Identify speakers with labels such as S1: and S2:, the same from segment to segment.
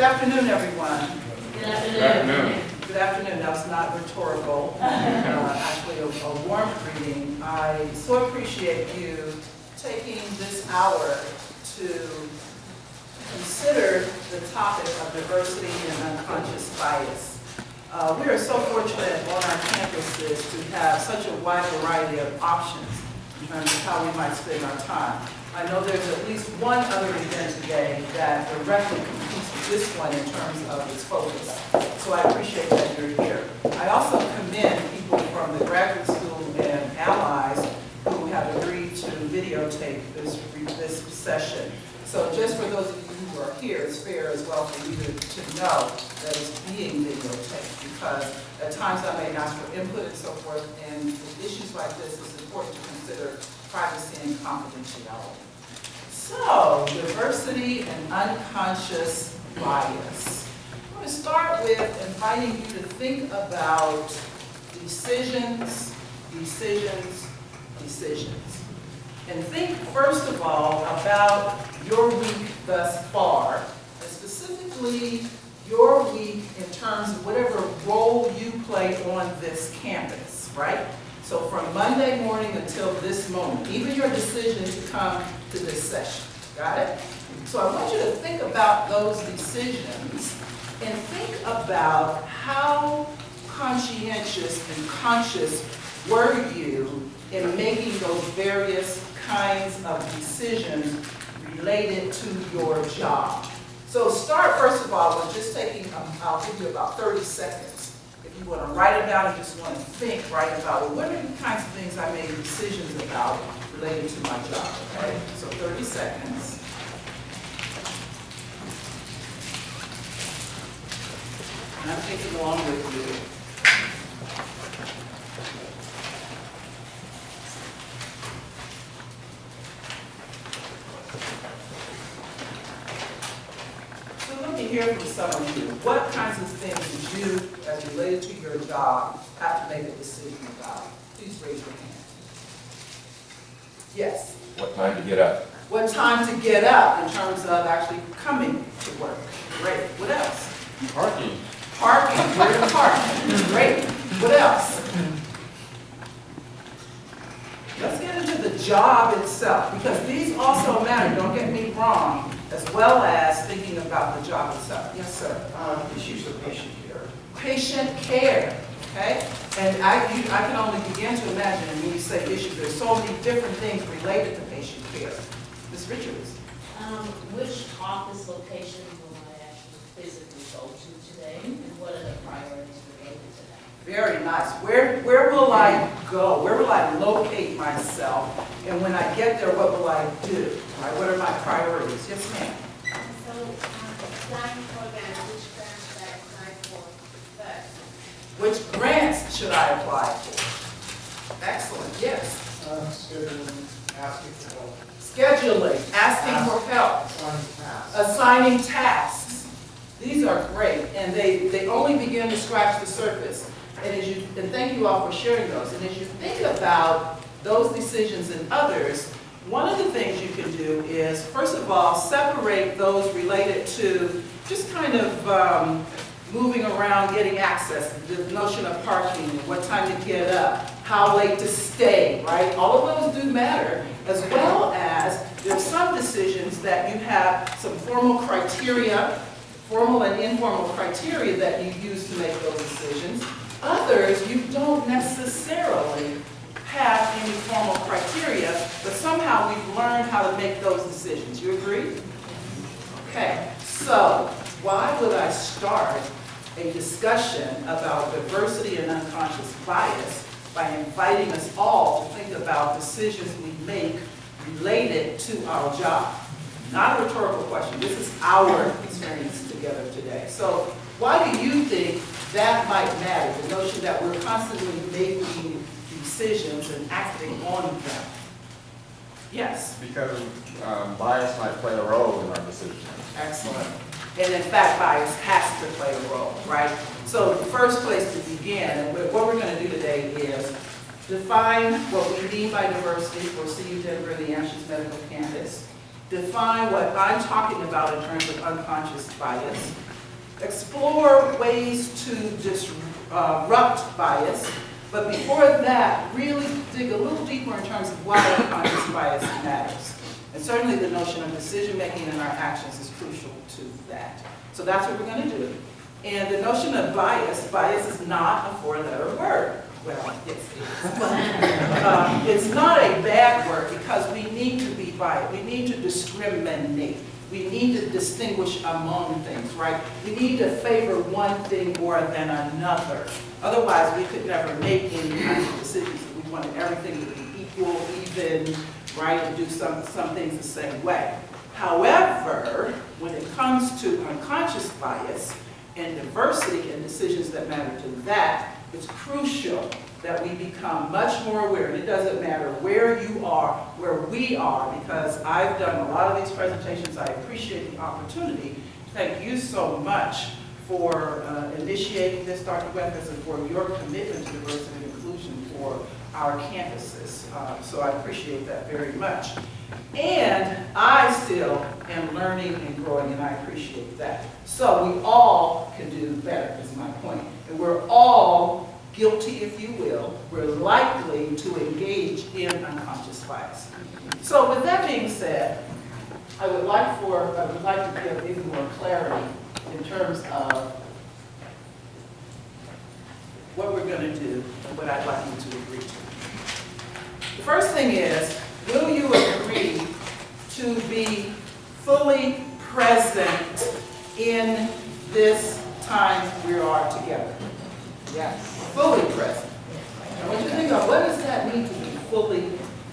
S1: afternoon, everyone.
S2: Good afternoon.
S1: Good afternoon. That was not rhetorical. Actually, a warm greeting. I so appreciate you taking this hour to consider the topic of diversity and unconscious bias. We are so fortunate on our campuses to have such a wide variety of options in terms of how we might spend our time. I know there's at least one other event today that directly competes with this one in terms of its focus. So I appreciate that you're here. I also commend people from the graduate school and allies who have agreed to videotape this session. So just for those of you who are here, it's fair as well for you to know that it's being videotaped, because at times I may ask for input and so forth, and with issues like this, it's important to consider privacy and confidentiality. So, diversity and unconscious bias. I'm going to start with inviting you to think about decisions. And think, first of all, about your week thus far, and specifically your week in terms of whatever role you play on this campus, right? So from Monday morning until this moment, even your decision to come to this session, got it? So I want you to think about those decisions and think about how conscientious and conscious were you in making those various kinds of decisions related to your job. So start, first of all, with just taking, I'll give you about 30 seconds. If you want to write it down and just want to think, write about, well, what are the kinds of things I made decisions about related to my job, okay? So 30 seconds. And I'm thinking along with you. Hear from some of you. What kinds of things did you, as related to your job, have to make a decision about? Please raise your hand. Yes?
S3: What time to get up?
S1: What time to get up in terms of actually coming to work? Great. What else?
S3: Parking.
S1: Parking. Where to park? Great. What else? Let's get into the job itself, because these also matter. Don't get me wrong. As well as thinking about the job itself. Yes, sir.
S4: Issues of patient care.
S1: Patient care, okay? And I can only begin to imagine, and when you say issues, there's so many different things related to patient care. Ms. Richards.
S2: Which office location will I actually physically go to today, and what are the priorities related to that?
S1: Very nice. Where will I go? Where will I locate myself? And when I get there, what will I do? Right? What are my priorities? Yes, ma'am.
S5: So, applying for grants, which grants should I apply for first?
S1: Which grants should I apply for? Excellent. Yes.
S4: Scheduling, asking for help,
S1: Scheduling, asking for help,
S4: assigning tasks.
S1: assigning tasks. These are great, and they only begin to scratch the surface. And thank you all for sharing those. And as you think about those decisions and others, one of the things you can do is, first of all, separate those related to just kind of moving around, getting access, the notion of parking, what time to get up, how late to stay, right? All of those do matter, as well as there's some decisions that you have some formal criteria, formal and informal criteria that you use to make those decisions. Others, you don't necessarily have any formal criteria, but somehow we've learned how to make those decisions. You agree? Okay, so why would I start a discussion about diversity and unconscious bias by inviting us all to think about decisions we make related to our job? Not a rhetorical question. This is our experience together today. So why do you think that might matter, the notion that we're constantly making decisions and acting on them? Yes?
S3: Because bias might play a role in our decision.
S1: Excellent. And in fact, bias has to play a role, right? So the first place to begin, and what we're going to do today is define what we mean by diversity for CU Denver, the Answers Medical Campus. Define what I'm talking about in terms of unconscious bias. explore ways to disrupt bias, but before that, really dig a little deeper in terms of why unconscious bias matters. And certainly the notion of decision-making in our actions is crucial to that. So that's what we're going to do. And the notion of bias is not a four-letter word. Well, yes, it is. But, it's not a bad word because we need to be biased. We need to discriminate. We need to distinguish among things, right? We need to favor one thing more than another. Otherwise, we could never make any kinds of decisions. We wanted everything to be equal, even, right, and do some things the same way. However, when it comes to unconscious bias and diversity and decisions that matter to that, it's crucial that we become much more aware. And it doesn't matter where you are, where we are, because I've done a lot of these presentations. I appreciate the opportunity. Thank you so much for initiating this, Dr. Weathers, and for your commitment to diversity and inclusion for our campuses. So I appreciate that very much. And I still am learning and growing, and I appreciate that. So we all can do better, is my point. And we're all guilty, if you will. We're likely to engage in unconscious bias. So with that being said, I would like to give even more clarity in terms of what we're going to do and what I'd like you to agree to. The first thing is, will you agree to be fully present in this time we are together? Yes. Fully present. I want you to think of what does that mean to be fully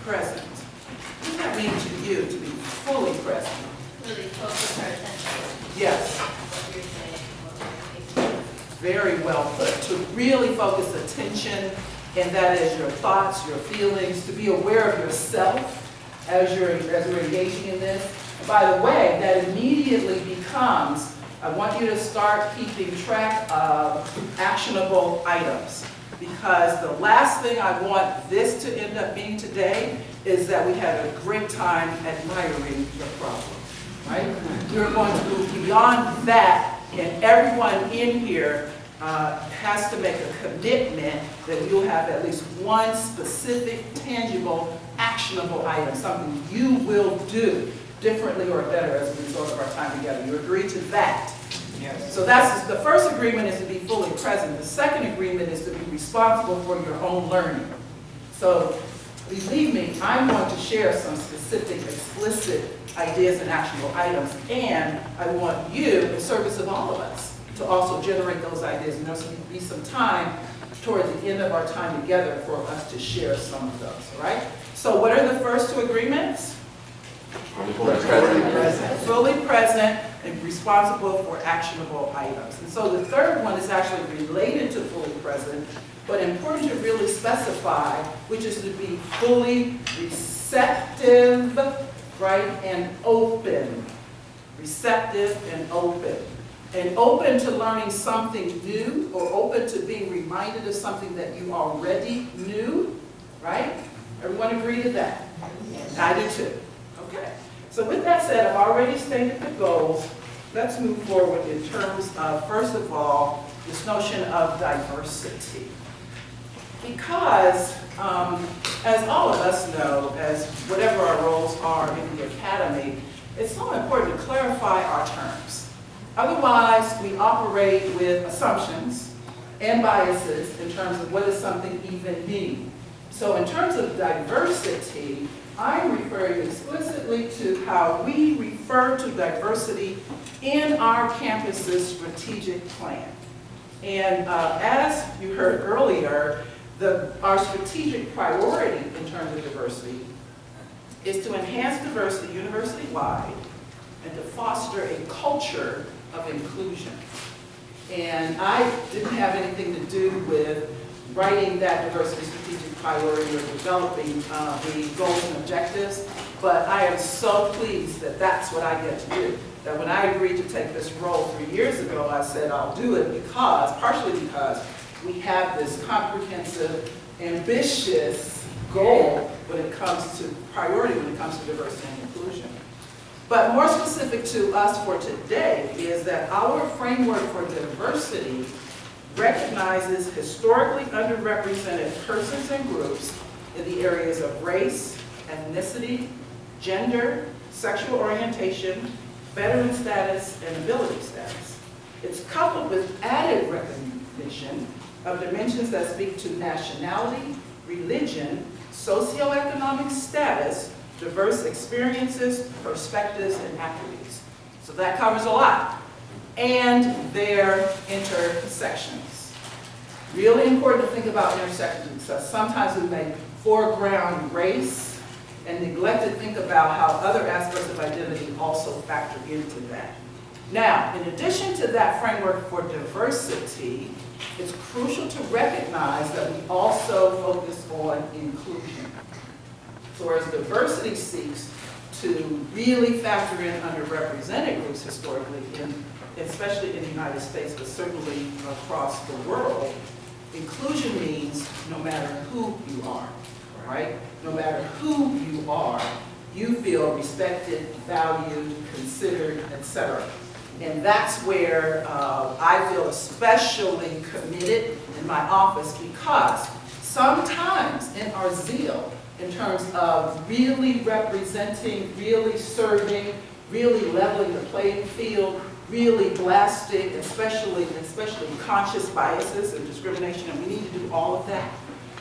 S1: present? What does that mean to you to be fully present?
S2: Really focus our attention.
S1: Yes.
S2: What you're saying, what you're thinking.
S1: Very well put. To really focus attention, and that is your thoughts, your feelings, to be aware of yourself as you're engaging in this. And by the way, that immediately becomes, I want you to start keeping track of actionable items. Because the last thing I want this to end up being today is that we have a great time admiring your problem, right? We're going to move beyond that, and everyone in here has to make a commitment that you'll have at least one specific, tangible, actionable item, something you will do differently or better as a result of our time together. You agree to that?
S4: Yes.
S1: So that's the first agreement, is to be fully present. The second agreement is to be responsible for your own learning. So believe me, I'm going to share some specific, explicit ideas and actionable items, and I want you, in service of all of us, to also generate those ideas. And there's going to be some time toward the end of our time together for us to share some of those, all right? So what are the first two agreements? Fully present and responsible for actionable items. And so the third one is actually related to fully present, but important to really specify, which is to be fully receptive, right, and open. Receptive and open. And open to learning something new, or open to being reminded of something that you already knew, right? Everyone agree to that? Yes. I do too. Okay. So with that said, I've already stated the goals. Let's move forward in terms of, first of all, this notion of diversity. Because, as all of us know, as whatever our roles are in the academy, it's so important to clarify our terms. Otherwise, we operate with assumptions and biases in terms of what does something even mean. So in terms of diversity, I'm referring explicitly to how we refer to diversity in our campus's strategic plan. And as you heard earlier, our strategic priority in terms of diversity is to enhance diversity university-wide and to foster a culture of inclusion. And I didn't have anything to do with writing that diversity strategic priority or developing the goals and objectives, but I am so pleased that that's what I get to do. That when I agreed to take this role 3 years ago, I said I'll do it partially because we have this comprehensive, ambitious goal when it comes to priority, when it comes to diversity and inclusion. But more specific to us for today is that our framework for diversity recognizes historically underrepresented persons and groups in the areas of race, ethnicity, gender, sexual orientation, veteran status, and ability status. It's coupled with added recognition of dimensions that speak to nationality, religion, socioeconomic status, diverse experiences, perspectives, and attributes. So that covers a lot. And their intersections. Really important to think about intersections, because sometimes we may foreground race and neglect to think about how other aspects of identity also factor into that. Now, in addition to that framework for diversity, it's crucial to recognize that we also focus on inclusion. So whereas diversity seeks to really factor in underrepresented groups historically, especially in the United States, but certainly across the world, inclusion means no matter who you are, right? No matter who you are, you feel respected, valued, considered, etc. And that's where I feel especially committed in my office, because sometimes in our zeal, in terms of really representing, really serving, really leveling the playing field, really blasting, especially conscious biases and discrimination, and we need to do all of that.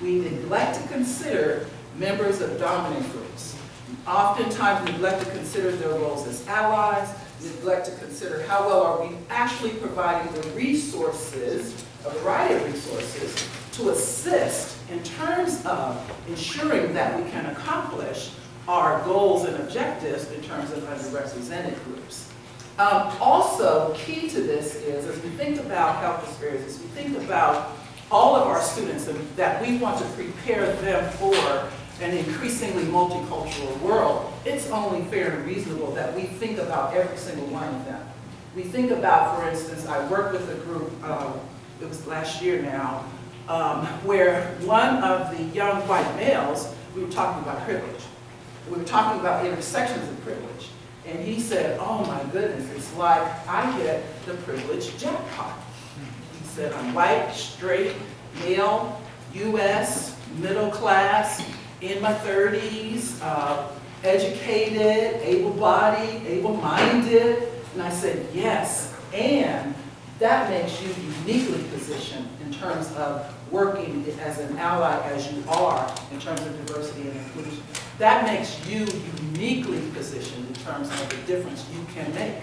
S1: We neglect to consider members of dominant groups. We oftentimes neglect to consider their roles as allies, neglect to consider how well are we actually providing the resources, a variety of resources, to assist in terms of ensuring that we can accomplish our goals and objectives in terms of underrepresented groups. Also, key to this is, as we think about health disparities, we think about all of our students and that we want to prepare them for an increasingly multicultural world. It's only fair and reasonable that we think about every single one of them. We think about, for instance, I worked with a group, it was last year now, where one of the young white males, we were talking about privilege. We were talking about intersections of privilege. And he said, oh my goodness, it's like I get the privilege jackpot. He said, I'm white, straight, male, US, middle class, in my 30s, educated, able-bodied, able-minded. And I said, yes, and that makes you uniquely positioned in terms of working as an ally as you are in terms of diversity and inclusion. That makes you uniquely positioned in terms of the difference you can make.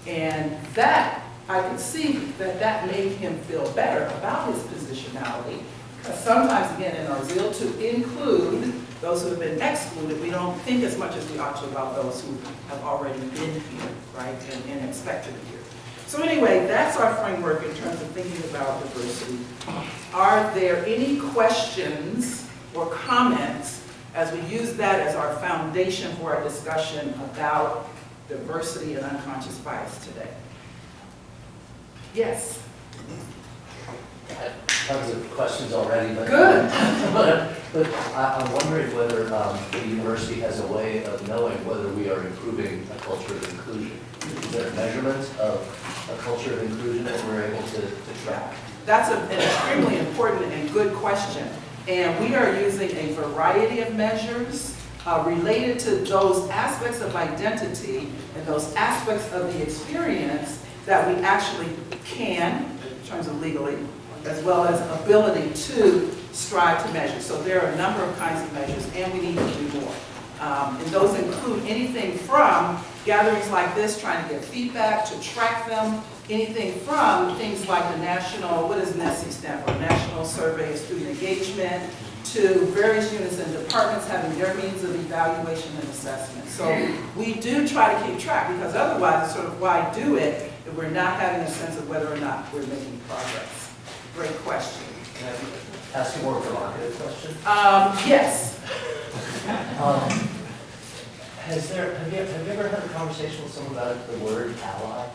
S1: And that, I could see that that made him feel better about his positionality, because sometimes, again, in our zeal to include those who have been excluded, we don't think as much as we ought to about those who have already been here, right, and expected to be here. So anyway, that's our framework in terms of thinking about diversity. Are there any questions or comments as we use that as our foundation for our discussion about diversity and unconscious bias today? Yes?
S6: Tons of questions already, but
S1: Good.
S6: but I'm wondering whether the university has a way of knowing whether we are improving a culture of inclusion. Is there a measurement of a culture of inclusion that we're able to track?
S1: That's an extremely important and good question. And we are using a variety of measures related to those aspects of identity and those aspects of the experience that we actually can, in terms of legally, as well as ability to strive to measure. So there are a number of kinds of measures, and we need to do more. And those include anything from gatherings like this, trying to get feedback, to track them, anything from things like the national, what does NSE stand for? National Survey of Student Engagement, to various units and departments having their means of evaluation and assessment. So we do try to keep track, because otherwise it's sort of why do it if we're not having a sense of whether or not we're making progress. Great question.
S6: Can I ask a more provocative question?
S1: Yes.
S6: Have you ever had a conversation with someone about the word ally?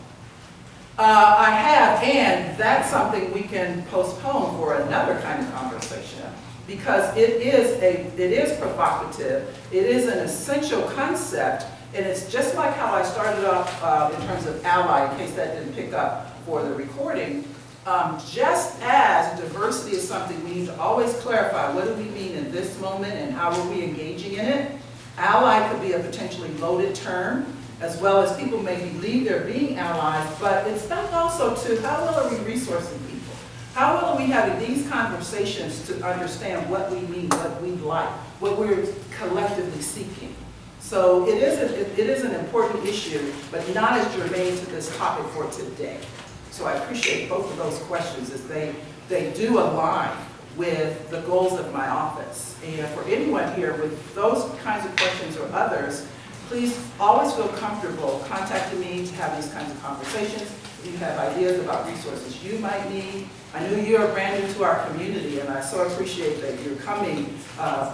S1: I have, and that's something we can postpone for another kind of conversation, because it is provocative. It is an essential concept And it's just like how I started off in terms of ally, in case that didn't pick up for the recording. Just as diversity is something we need to always clarify, what do we mean in this moment and how are we engaging in it? Ally could be a potentially loaded term, as well as people may believe they're being allies, but it's back also to how well are we resourcing people? How well are we having these conversations to understand what we mean, what we like, what we're collectively seeking? So it is an important issue, but not as germane to this topic for today. So I appreciate both of those questions as they do align with the goals of my office. And for anyone here with those kinds of questions or others, please always feel comfortable contacting me to have these kinds of conversations. If you have ideas about resources you might need. I know you're brand new to our community, and I so appreciate that you're coming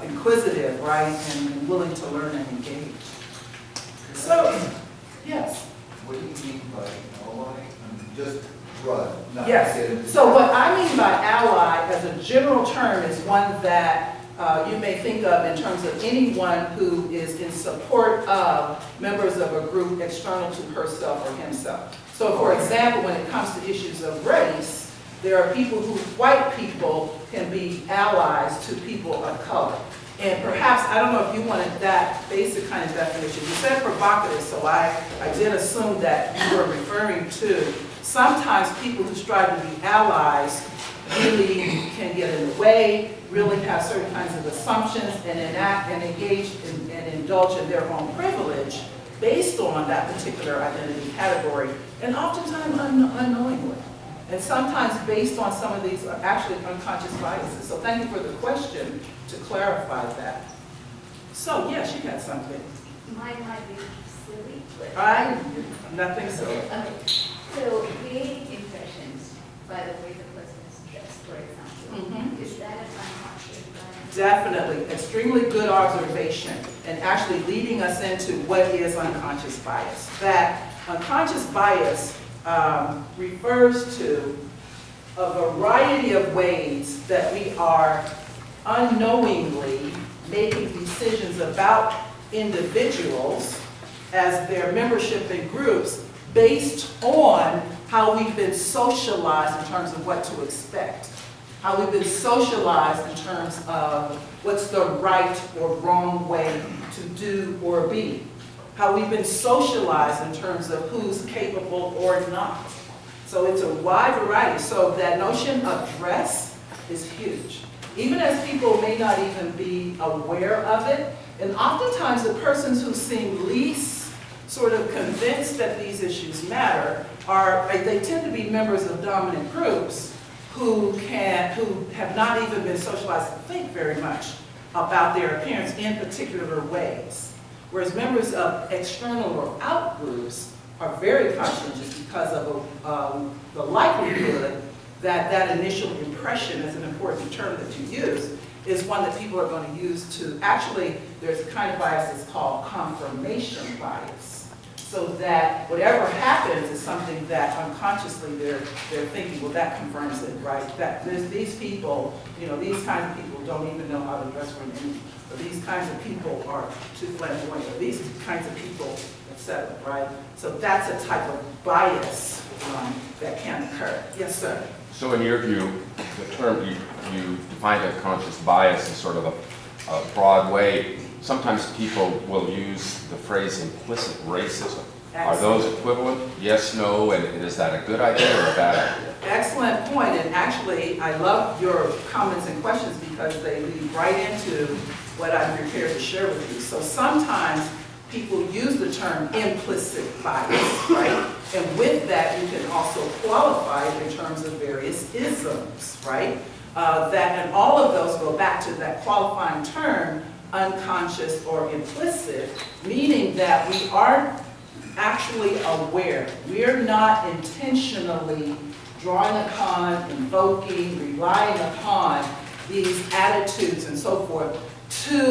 S1: inquisitive, right, and willing to learn and engage. So, yes.
S7: What do you mean by ally? Just broad, not
S1: Yes.
S7: get into-
S1: So what I mean by ally as a general term is one that you may think of in terms of anyone who is in support of members of a group external to herself or himself. So for example, when it comes to issues of race, there are people who, white people, can be allies to people of color. And perhaps, I don't know if you wanted that basic kind of definition. You said provocative, so I did assume that you were referring to sometimes people who strive to be allies really can get in the way, really have certain kinds of assumptions and enact and engage and indulge in their own privilege based on that particular identity category, and oftentimes unknowingly. And sometimes based on some of these actually unconscious biases. So thank you for the question to clarify that. So yes, you had something.
S5: Mine might be silly, but.
S1: Nothing so.
S5: Okay, so creating impressions by the way the person is dressed, for example, is that an unconscious bias?
S1: Definitely, extremely good observation, and actually leading us into what is unconscious bias. That unconscious bias refers to a variety of ways that we are unknowingly making decisions about individuals as their membership in groups based on how we've been socialized in terms of what to expect, how we've been socialized in terms of what's the right or wrong way to do or be, how we've been socialized in terms of who's capable or not. So it's a wide variety. So that notion of dress is huge. Even as people may not even be aware of it, and oftentimes the persons who seem least sort of convinced that these issues matter they tend to be members of dominant groups who have not even been socialized to think very much about their appearance in particular ways. Whereas members of external or out groups are very conscientious because of the likelihood that that initial impression is an important term that you use, is one that people are going to use to, actually, there's a kind of bias that's called confirmation bias. So that whatever happens is something that unconsciously they're thinking, well, that confirms it, right? That these people, these kinds of people don't even know how to dress for an interview. Or these kinds of people are too flamboyant. Or these kinds of people, etc., right? So that's a type of bias that can occur. Yes, sir.
S8: So in your view, the term you define unconscious bias in sort of a broad way. Sometimes people will use the phrase implicit racism. Are those equivalent? Yes, no, and is that a good idea or a bad idea?
S1: Excellent point, and actually, I love your comments and questions because they lead right into what I'm prepared to share with you. So sometimes people use the term implicit bias, right? And with that, you can also qualify it in terms of various isms, right? And all of those go back to that qualifying term, unconscious or implicit, meaning that we aren't actually aware. We're not intentionally drawing upon, invoking, relying upon these attitudes and so forth to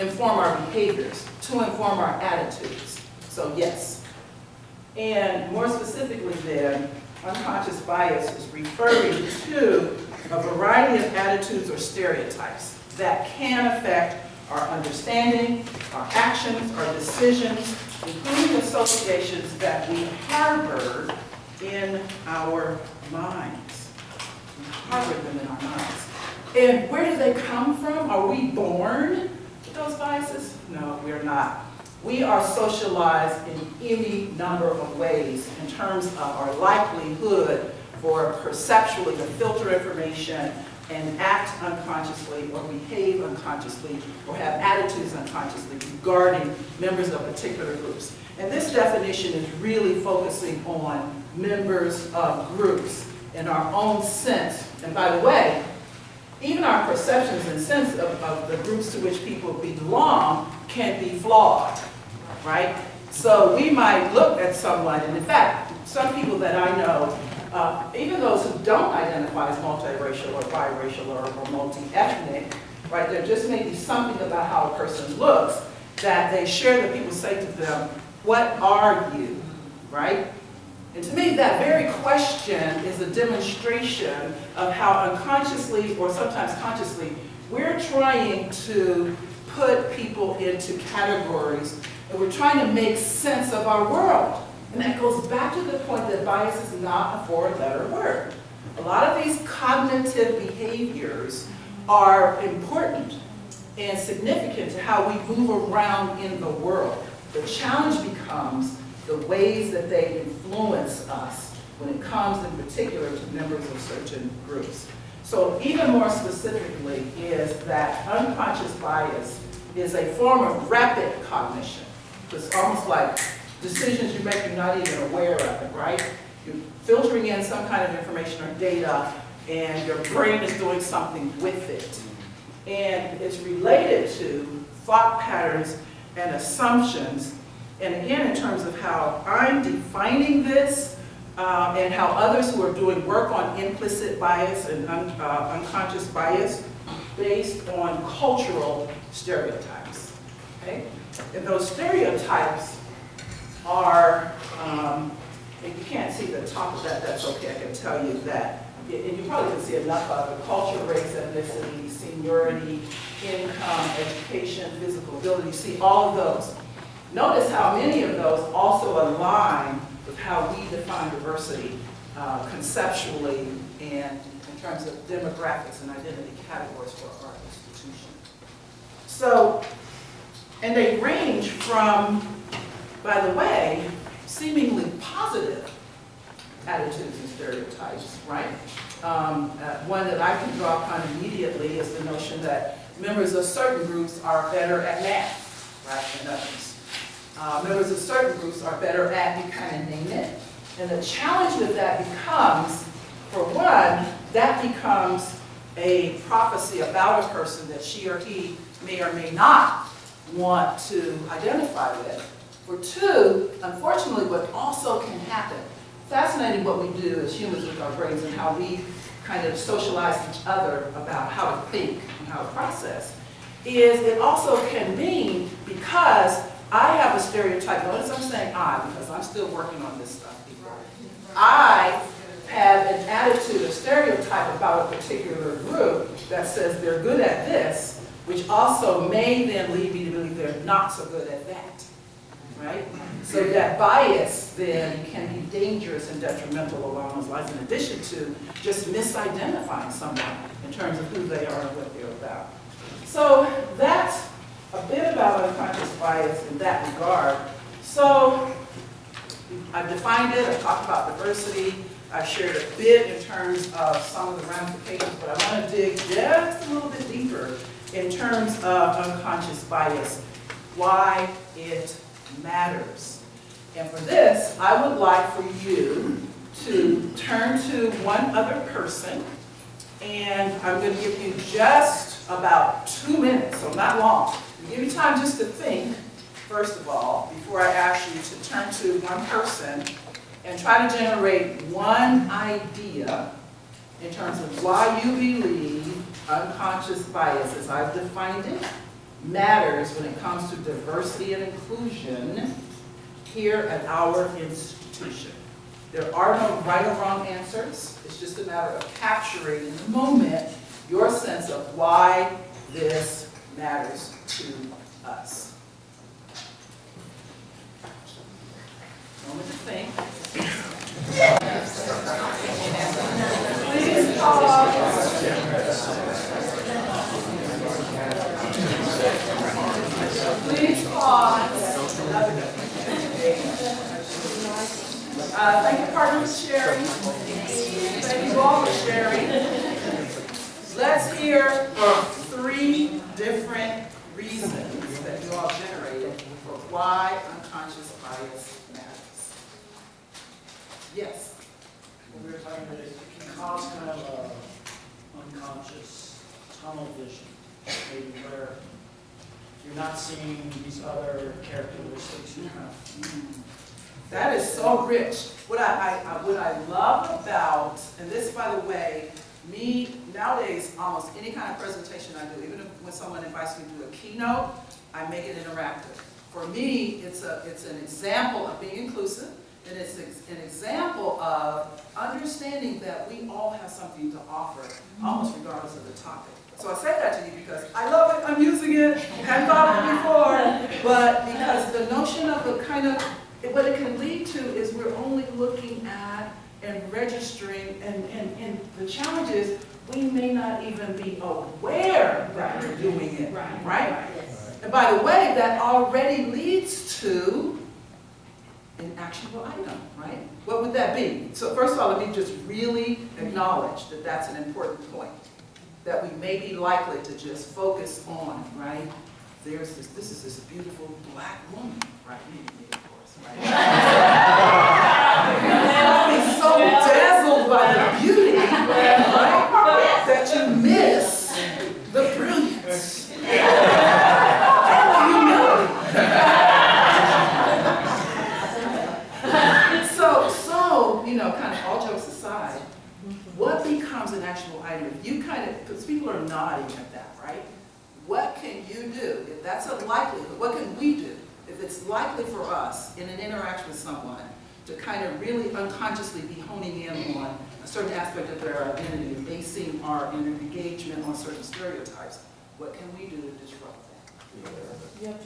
S1: inform our behaviors, to inform our attitudes. So yes. And more specifically then, unconscious bias is referring to a variety of attitudes or stereotypes that can affect our understanding, our actions, our decisions, including associations that we harbor in our minds. We harbor them in our minds. And where do they come from? Are we born with those biases? No, we are not. We are socialized in any number of ways in terms of our likelihood for perceptually to filter information and act unconsciously or behave unconsciously or have attitudes unconsciously regarding members of particular groups. And this definition is really focusing on members of groups in our own sense. And by the way, even our perceptions and sense of the groups to which people belong can be flawed, right? So we might look at someone, and in fact, some people that I know, even those who don't identify as multiracial or biracial or multi-ethnic, right, there just may be something about how a person looks that they share that people say to them, what are you, right? And to me, that very question is a demonstration of how unconsciously or sometimes consciously we're trying to put people into categories and we're trying to make sense of our world. And that goes back to the point that bias is not a four-letter word. A lot of these cognitive behaviors are important and significant to how we move around in the world. The challenge becomes the ways that they influence us when it comes in particular to members of certain groups. So even more specifically is that unconscious bias is a form of rapid cognition. It's almost like decisions you make you're not even aware of it, right? You're filtering in some kind of information or data and your brain is doing something with it. And it's related to thought patterns and assumptions. And again, in terms of how I'm defining this and how others who are doing work on implicit bias and unconscious bias based on cultural stereotypes, okay? And those stereotypes are, and you can't see the top of that, that's okay, I can tell you that. And you probably can see enough of the culture, race, ethnicity, seniority, income, education, physical ability, you see all of those. Notice how many of those also align with how we define diversity conceptually and in terms of demographics and identity categories for our institution. So, and they range from, by the way, seemingly positive attitudes and stereotypes, right? One that I can draw upon immediately is the notion that members of certain groups are better at math, right, than others. Members of certain groups are better at, you kind of name it. And the challenge with that becomes, for one, that becomes a prophecy about a person that she or he may or may not want to identify with. For two, unfortunately, what also can happen, fascinating what we do as humans with our brains and how we kind of socialize each other about how to think and how to process, is it also can mean because I have a stereotype, notice I'm saying I, because I'm still working on this stuff, people. I have an attitude, a stereotype about a particular group that says they're good at this, which also may then lead me to believe they're not so good at that, right? So that bias then can be dangerous and detrimental along those lines, in addition to just misidentifying someone in terms of who they are and what they're about. So that's a bit about unconscious bias in that regard. So I've defined it, I've talked about diversity, I've shared a bit in terms of some of the ramifications, but I want to dig just a little bit deeper in terms of unconscious bias, why it matters. And for this, I would like for you to turn to one other person, and I'm going to give you just about 2 minutes, so not long. Give you time just to think, first of all, before I ask you to turn to one person and try to generate one idea in terms of why you believe unconscious bias, as I've defined it, matters when it comes to diversity and inclusion here at our institution. There are no right or wrong answers. It's just a matter of capturing in the moment your sense of why this matters to us. Moment to think. Please pause. Please pause. Thank you, partner, for sharing. Thank you all for sharing. Let's hear 3 different reasons that you all generated for why unconscious bias matters. Yes?
S4: We were talking about it can cause kind of a unconscious tunnel vision, maybe where you're not seeing these other characteristics, you kind of.
S1: That is so rich. What I love about, and this, by the way, me, nowadays, almost any kind of presentation I do, even when someone invites me to do a keynote, I make it interactive. For me, it's an example of being inclusive, and it's an example of understanding that we all have something to offer, almost regardless of the topic. So I say that to you because I love it, I'm using it, hadn't thought of it before, but because the notion of the kind of, what it can lead to is we're only looking at and registering, and the challenge is we may not even be aware that we're doing it, right?
S2: Yes.
S1: And by the way, that already leads to an actionable item, right? What would that be? So first of all, let me just really acknowledge that that's an important point, that we may be likely to just focus on, right? This is this beautiful black woman, right? Of course, right? I'll be so dazzled by the beauty, right? That you miss the brilliance. And the humility. So, you know, kind of all jokes aside, what becomes an actionable item? If you kind of, because people are nodding at that, right? What can you do? If that's a likelihood, what can we do? If it's likely for us in an interaction with someone to kind of really unconsciously be honing in on a certain aspect of their identity, basing our engagement on certain stereotypes, what can we do to disrupt that?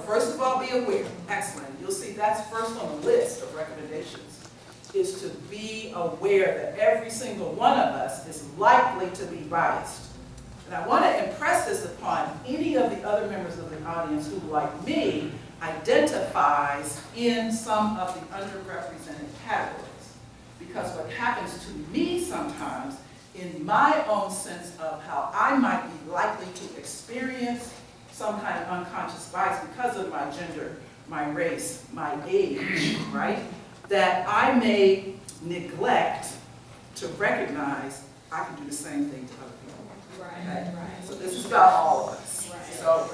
S1: First of all, be aware. Excellent. You'll see that's first on the list of recommendations, is to be aware that every single one of us is likely to be biased. And I want to impress this upon any of the other members of the audience who, like me, identifies in some of the underrepresented categories. Because what happens to me sometimes, in my own sense of how I might be likely to experience some kind of unconscious bias because of my gender, my race, my age, right? That I may neglect to recognize I can do the same thing to other people. Okay? So this is about all of us. So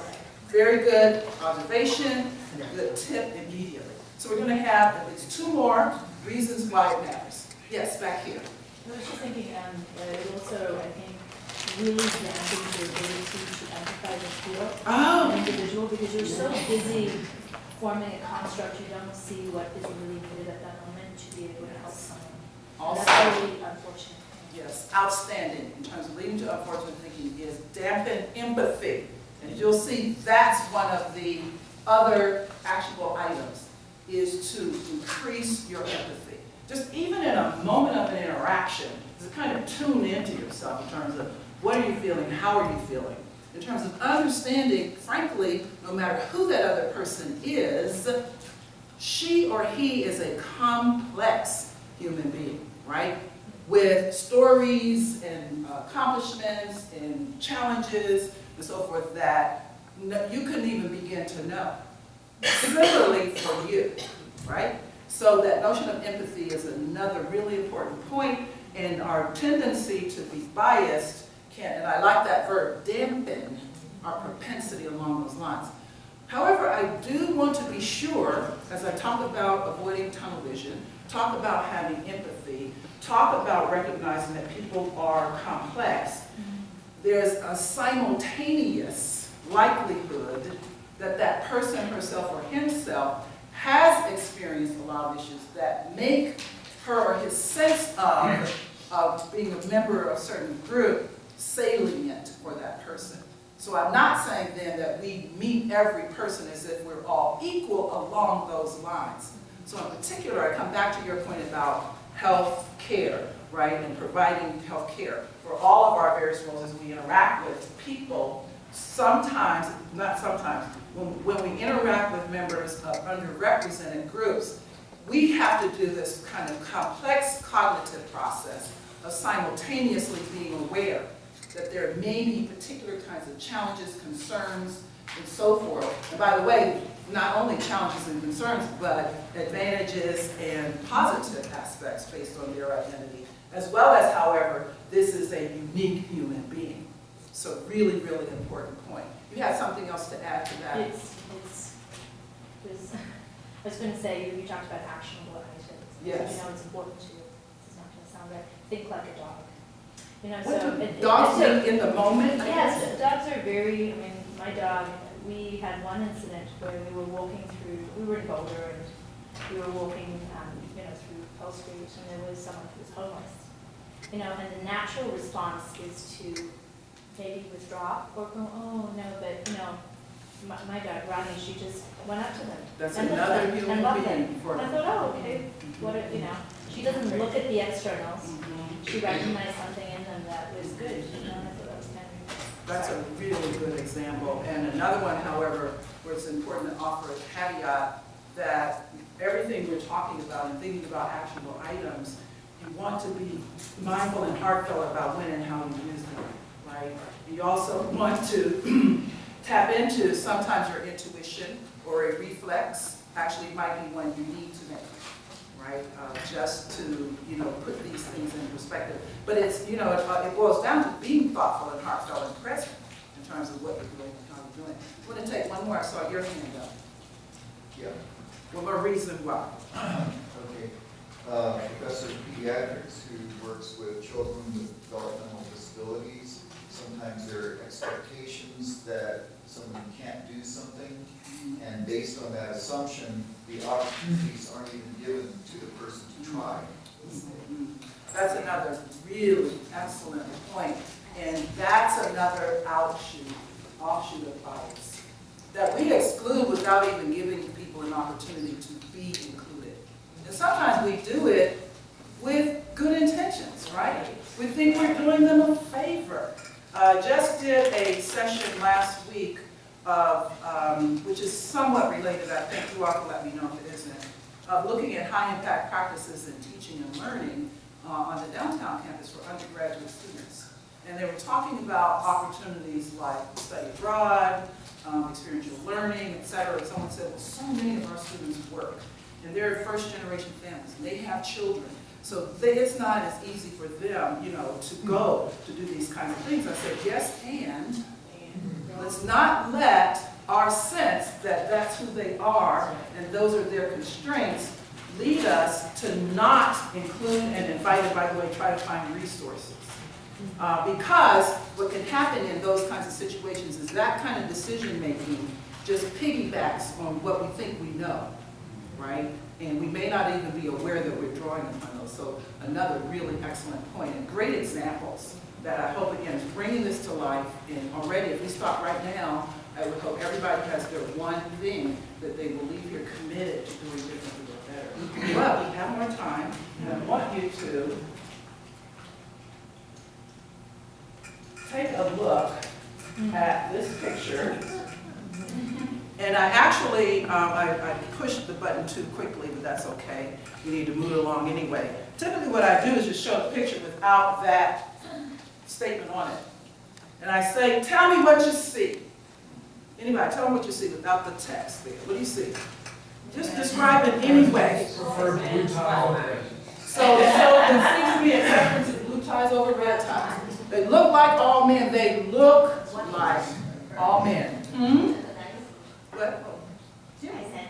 S1: very good observation, good tip immediately. So we're going to have at least 2 more reasons why it matters. Yes, back here.
S9: I was just thinking, it also, I think, really dampens your ability to empathize and feel an individual because you're so busy forming a construct, you don't see what is really needed at that moment to be able to help someone. And
S1: Also,
S9: that's really unfortunate.
S1: yes, outstanding in terms of leading to unfortunate thinking is dampen empathy. And you'll see that's one of the other actionable items, is to increase your empathy. Just even in a moment of an interaction, to kind of tune into yourself in terms of what are you feeling, how are you feeling? In terms of understanding, frankly, no matter who that other person is, she or he is a complex human being, right? With stories and accomplishments and challenges and so forth that you couldn't even begin to know. Similarly for you, right? So that notion of empathy is another really important point, and our tendency to be biased can, and I like that verb, dampen our propensity along those lines. However, I do want to be sure, as I talk about avoiding tunnel vision, talk about having empathy, talk about recognizing that people are complex, there's a simultaneous likelihood that that person herself or himself has experienced a lot of issues that make her or his sense of being a member of a certain group salient for that person. So I'm not saying then that we meet every person as if we're all equal along those lines. So in particular, I come back to your point about health care, right, and providing health care for all of our various roles as we interact with people. Sometimes, not sometimes, when we interact with members of underrepresented groups, we have to do this kind of complex cognitive process of simultaneously being aware that there may be particular kinds of challenges, concerns, and so forth. And by the way, not only challenges and concerns, but advantages and positive aspects based on their identity, as well as, however, this is a unique human being. So really, really important point. You had something else to add to that?
S9: I was going to say, you talked about actionable items.
S1: Yes.
S9: You know, it's important to, it's not going to sound right, think like a dog. You know,
S1: What
S9: so.
S1: do dogs
S9: so-
S1: live in the moment?
S9: Yes, dogs are very, I mean, my dog, we had one incident where we were walking through, we were in Boulder and we were walking, you know, through Pearl Street and there was someone who was homeless. You know, and the natural response is to maybe withdraw or go, oh, no, but, you know, my dog, Ronnie, she just went up to them.
S1: That's
S9: and looked
S1: another
S9: them
S1: human
S9: and loved
S1: being
S9: them.
S1: for-
S9: And I thought, oh, okay, what, you know, she doesn't look at the externals.
S1: Mhm.
S9: She recognized something in them that was good, you know, and I thought that was kind of.
S1: That's a really good example. And another one, however, where it's important to offer a caveat that everything we're talking about and thinking about actionable items, you want to be mindful and heartfelt about when and how you use them, right? You also want to tap into sometimes your intuition or a reflex, actually might be one you need to make, right? Just to, you know, put these things in perspective. But it's, you know, it boils down to being thoughtful and heartfelt and present in terms of what you're doing and how you're doing. I'm going to take one more. I saw your hand up.
S7: Yeah,
S1: One more reason why.
S7: okay. Professor of pediatrics who works with children with developmental disabilities, sometimes there are expectations that someone can't do something, and based on that assumption, the opportunities aren't even given to the person to try.
S1: That's another really excellent point. And that's another offshoot of bias that we exclude without even giving people an opportunity to be included. And sometimes we do it with good intentions, right? We think we're doing them a favor. Just did a session last week of, which is somewhat related, I think you all can let me know if it isn't, of looking at high impact practices in teaching and learning on the downtown campus for undergraduate students. And they were talking about opportunities like study abroad, experiential learning, et cetera. And someone said, well, so many of our students work, and they're first generation families, and they have children. So it's not as easy for them, you know, to go to do these kinds of things. I said, yes, and let's not let our sense that that's who they are and those are their constraints lead us to not include and invite, and by the way, try to find resources. Because what can happen in those kinds of situations is that kind of decision making just piggybacks on what we think we know, right? And we may not even be aware that we're drawing upon those. So another really excellent point and great examples that I hope, again, is bringing this to life. And already, if we stop right now, I would hope everybody has their one thing that they will leave here committed to doing differently or better. But we have more time, and I want you to take a look at this picture. And I actually, I pushed the button too quickly, but that's okay. We need to move along anyway. Typically what I do is just show the picture without that statement on it. And I say, tell me what you see. Anybody, tell me what you see without the text there. What do you see? Just describe it anyway.
S4: Prefer blue tie over red.
S1: So there seems to be a preference of blue ties over red ties. They look like all men. They look like all men. Hmm? What?
S5: I said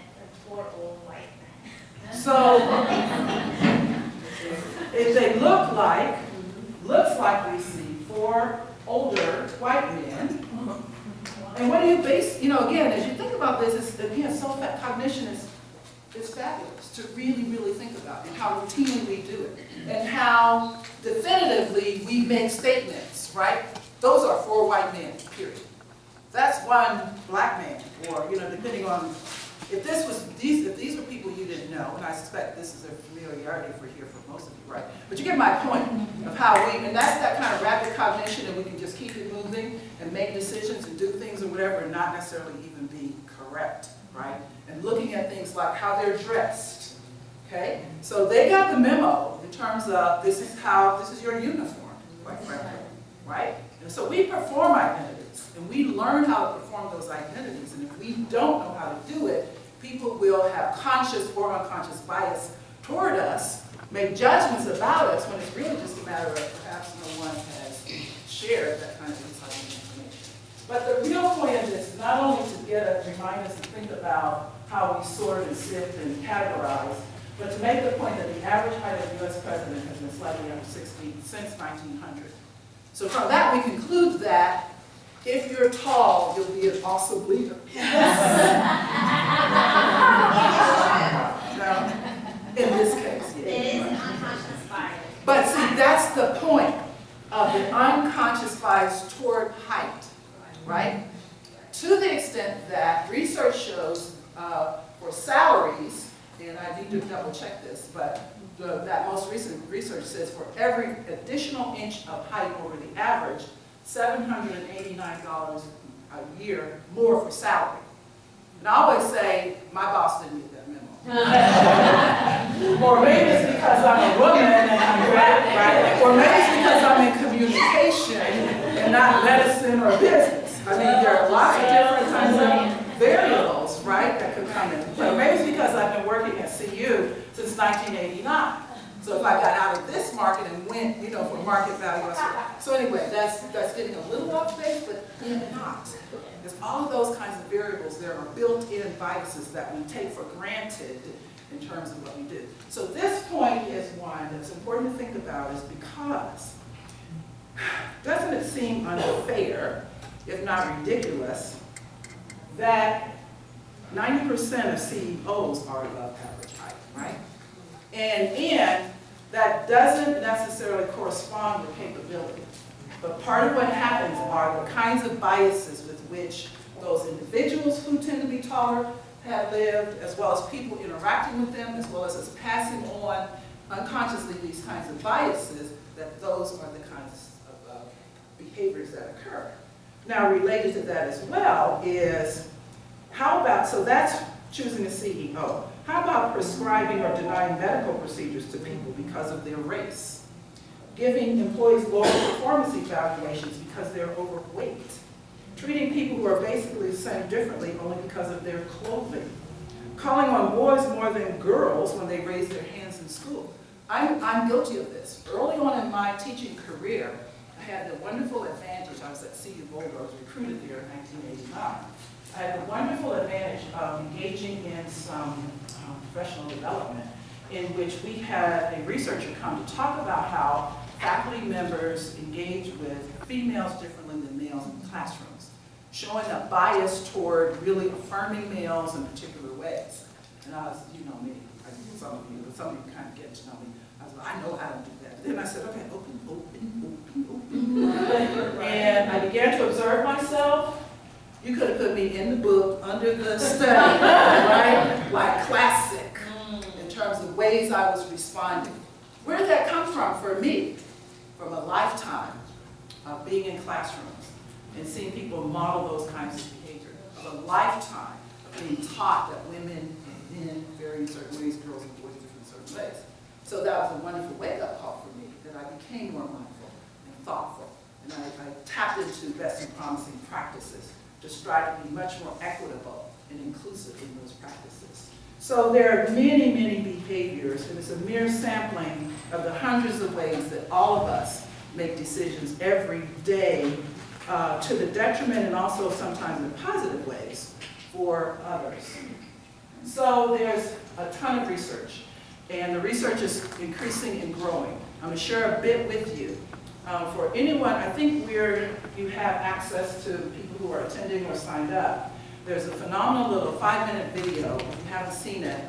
S5: four old white men.
S1: So, if they looks like we see four older white men. And what do you base, you know, again, as you think about this, it's, again, self-cognition is fabulous to really, really think about, and how routinely we do it, and how definitively we make statements, right? Those are four white men, period. That's one black man, or, you know, depending on, if these were people you didn't know, and I suspect this is a familiarity for here for most of you, right? But you get my point of how and that's that kind of rapid cognition, and we can just keep it moving and make decisions and do things or whatever, and not necessarily even be correct, right? And looking at things like how they're dressed, okay? So they got the memo in terms of this is your uniform, quite frankly, right? And so we perform identities, and we learn how to perform those identities, and if we don't know how to do it, people will have conscious or unconscious bias toward us, make judgments about us, when it's really just a matter of perhaps no one has shared that kind of insight and information. But the real point of this is not only to remind us to think about how we sort and sift and categorize, but to make the point that the average height of a U.S. president has been slightly under 6 feet since 1900. So from that, we conclude that if you're tall, you'll be an awesome leader. No, in this case, yeah.
S5: It is an unconscious bias.
S1: But see, that's the point of the unconscious bias toward height, right? To the extent that research shows for salaries, and I need to double check this, but that most recent research says for every additional inch of height over the average, $789 a year more for salary. And I always say, my boss didn't get that memo. Or maybe it's because I'm a woman and I'm black, right? Or maybe it's because I'm in communication and not medicine or business. I mean, there are lots of different kinds of variables, right, that could come into play. Maybe it's because I've been working at CU since 1989. So if I got out of this market and went, you know, for market value, so anyway, that's getting a little off base, but not. Because all of those kinds of variables, there are built-in biases that we take for granted in terms of what we do. So this point is one that's important to think about, is because doesn't it seem unfair, if not ridiculous, that 90% of CEOs are above average height, right? And that doesn't necessarily correspond with capability. But part of what happens are the kinds of biases with which those individuals who tend to be taller have lived, as well as people interacting with them, as well as us passing on unconsciously these kinds of biases, that those are the kinds of behaviors that occur. Now, related to that as well is, how about, so that's choosing a CEO. How about prescribing or denying medical procedures to people because of their race? Giving employees lower performance evaluations because they're overweight? Treating people who are basically the same differently only because of their clothing? Calling on boys more than girls when they raise their hands in school? I'm guilty of this. Early on in my teaching career, I had the wonderful advantage, I was at CU Boulder, I was recruited there in 1989. I had the wonderful advantage of engaging in some professional development in which we had a researcher come to talk about how faculty members engage with females differently than males in classrooms, showing a bias toward really affirming males in particular ways. And I was, you know me, some of you kind of get to know me. I was like, I know how to do that. Then I said, okay, open. And I began to observe myself. You could have put me in the book, under the study, right? Like classic, in terms of ways I was responding. Where did that come from for me? From a lifetime of being in classrooms and seeing people model those kinds of behavior. Of a lifetime of being taught that women and men vary in certain ways, girls and boys different in certain ways. So that was a wonderful wake-up call for me, that I became more mindful and thoughtful. And I tapped into best and promising practices to strive to be much more equitable and inclusive in those practices. So there are many, many behaviors, and it's a mere sampling of the hundreds of ways that all of us make decisions every day to the detriment and also sometimes in positive ways for others. So there's a ton of research, and the research is increasing and growing. I'm going to share a bit with you. For anyone, I think you have access to people who are attending or signed up. There's a phenomenal little 5-minute video, if you haven't seen it,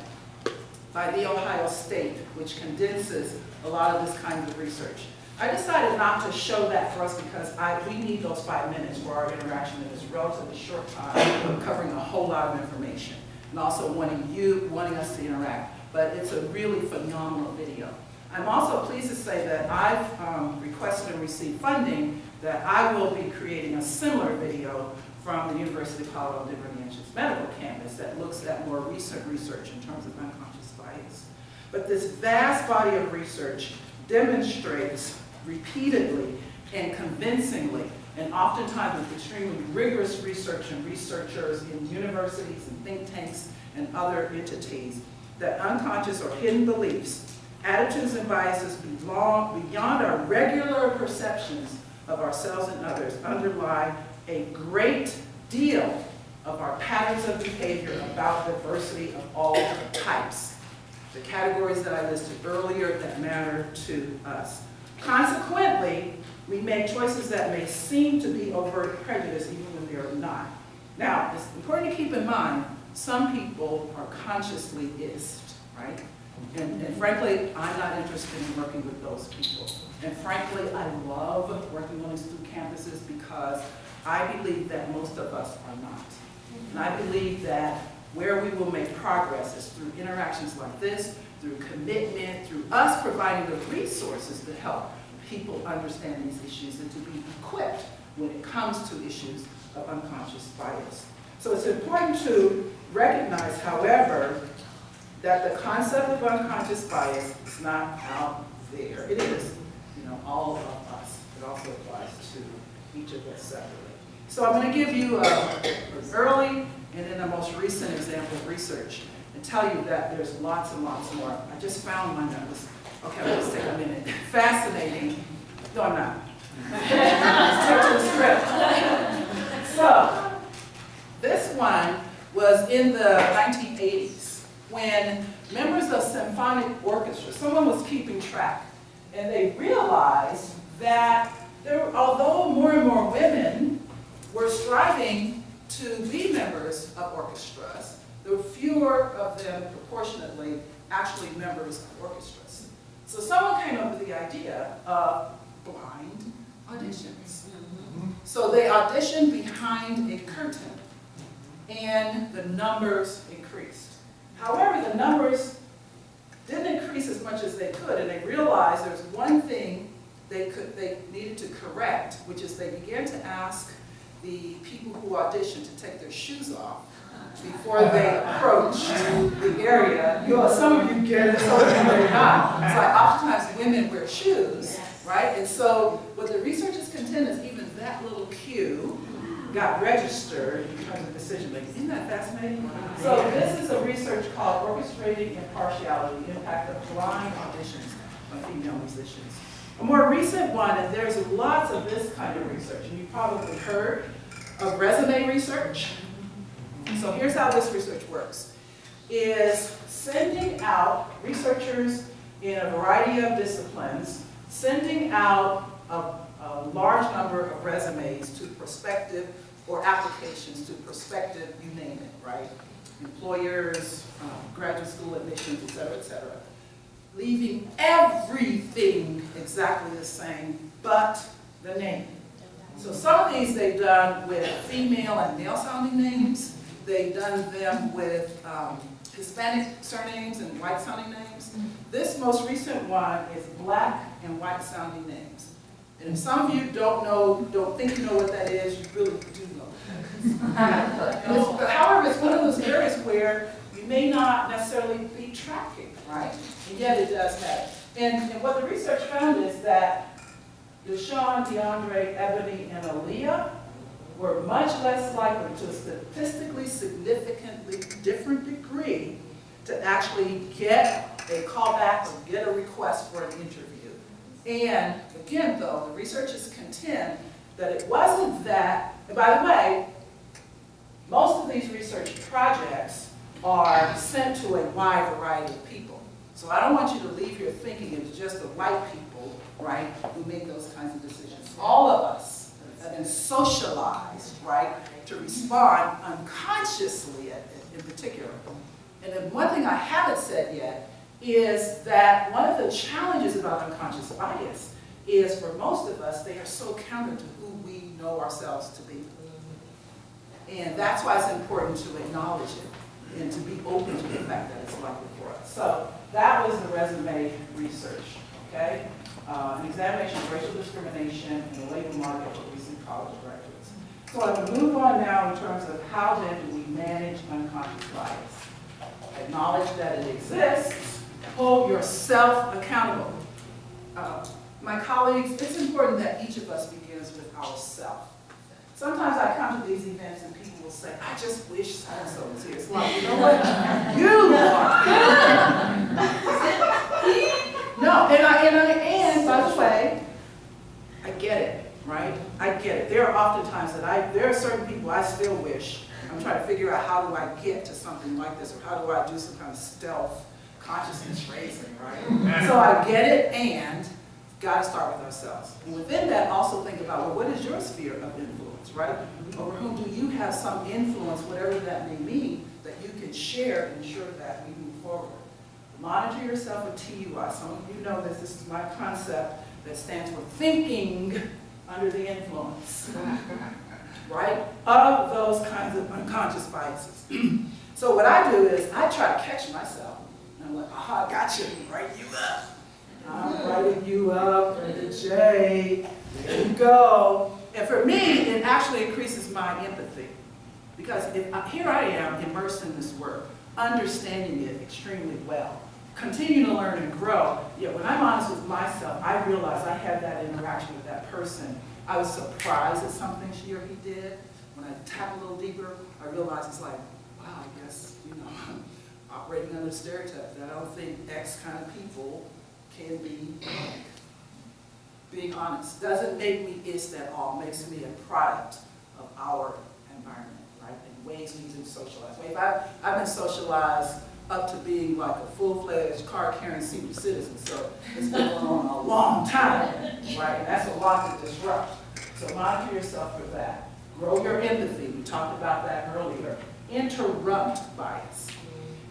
S1: by The Ohio State, which condenses a lot of this kind of research. I decided not to show that for us because we need those 5 minutes for our interaction in this relatively short time, covering a whole lot of information, and also wanting us to interact. But it's a really phenomenal video. I'm also pleased to say that I've requested and received funding that I will be creating a similar video from the University of Colorado Denver Mansion's medical campus that looks at more recent research in terms of unconscious bias. But this vast body of research demonstrates repeatedly and convincingly, and oftentimes with extremely rigorous research and researchers in universities and think tanks and other entities, that unconscious or hidden beliefs, attitudes and biases beyond our regular perceptions of ourselves and others underlie a great deal of our patterns of behavior about diversity of all types. The categories that I listed earlier that matter to us. Consequently, we make choices that may seem to be overt prejudice even when they are not. Now, it's important to keep in mind, some people are consciously ist, right? And frankly, I'm not interested in working with those people. And frankly, I love working on these two campuses because I believe that most of us are not. And I believe that where we will make progress is through interactions like this, through commitment, through us providing the resources to help people understand these issues and to be equipped when it comes to issues of unconscious bias. So it's important to recognize, however, that the concept of unconscious bias is not out there. It is, all of us. It also applies to each of us separately. So I'm going to give you an early and then a most recent example of research and tell you that there's lots and lots more. I just found my notes. Okay, let's take a minute. Fascinating. No, I'm not. Let's take to the script. So, this one was in the 1980s when members of symphonic orchestras, someone was keeping track, and they realized that although more and more women were striving to be members of orchestras, there were fewer of them proportionately actually members of orchestras. So someone came up with the idea of blind auditions. So they auditioned behind a curtain, and the numbers increased. However, the numbers didn't increase as much as they could, and they realized there's one thing they needed to correct, which is they began to ask the people who auditioned to take their shoes off before they approached the area. Some of you get it, some of you may not. It's like oftentimes women wear shoes, right? And so what the researchers contend is even that little cue got registered in terms of decision making. Isn't that fascinating? So this is a research called Orchestrating Impartiality, the Impact of Blind Auditions on Female Musicians. A more recent one, and there's lots of this kind of research, and you've probably heard of resume research. So here's how this research works, is sending out researchers in a variety of disciplines, sending out a large number of resumes to prospective or applications to prospective, you name it, right? Employers, graduate school admissions, et cetera, leaving everything exactly the same but the name. So some of these they've done with female and male sounding names. They've done them with Hispanic surnames and white sounding names. This most recent one is black and white sounding names. And if some of you don't think you know what that is, you really do know what that is. However, it's one of those areas where you may not necessarily be tracking, right? And yet it does happen. And what the research found is that Deshaun, DeAndre, Ebony, and Aaliyah were much less likely to a statistically significantly different degree to actually get a callback or get a request for an interview. And again, though, the researchers contend that it wasn't that, and by the way, most of these research projects are sent to a wide variety of people. So I don't want you to leave here thinking it's just the white people, right, who make those kinds of decisions. All of us have been socialized, right, to respond unconsciously in particular. And then one thing I haven't said yet is that one of the challenges about unconscious bias is for most of us, they are so counter to who we know ourselves to be. And that's why it's important to acknowledge it and to be open to the fact that it's likely for us. So that was the resume research, okay? An examination of racial discrimination in the labor market for recent college graduates. So I'm going to move on now in terms of how then do we manage unconscious bias. Acknowledge that it exists. Hold yourself accountable. My colleagues, it's important that each of us begins with ourself. Sometimes I come to these events and people will say, I just wish so-and-so was here. It's like, you know what? You are. No, and by the way, I get it, right? I get it. There are often times that there are certain people I still wish. I'm trying to figure out how do I get to something like this, or how do I do some kind of stealth consciousness raising, right? So I get it, and got to start with ourselves. And within that, also think about, well, what is your sphere of influence, right? Over whom do you have some influence, whatever that may mean, that you can share and ensure that we move forward. Monitor yourself with TUI. Some of you know this. This is my concept that stands for thinking under the influence, right? Of those kinds of unconscious biases. So what I do is I try to catch myself. And I'm like, aha, gotcha, write you up. I'm writing you up, Brenda J. There you go. And for me, it actually increases my empathy. Because here I am immersed in this work, understanding it extremely well, continue to learn and grow. Yet when I'm honest with myself, I realize I had that interaction with that person. I was surprised at something she or he did. When I tap a little deeper, I realized it's like, wow, I guess, I'm operating under the stereotype that I don't think X kind of people can be like. Being honest doesn't make me ist at all, makes me a product of our environment, right? And ways we've been socialized. I've been socialized up to being like a full-fledged card-carrying senior citizen, so it's been going on a long time, right? And that's a lot to disrupt. So monitor yourself for that. Grow your empathy. We talked about that earlier. Interrupt bias.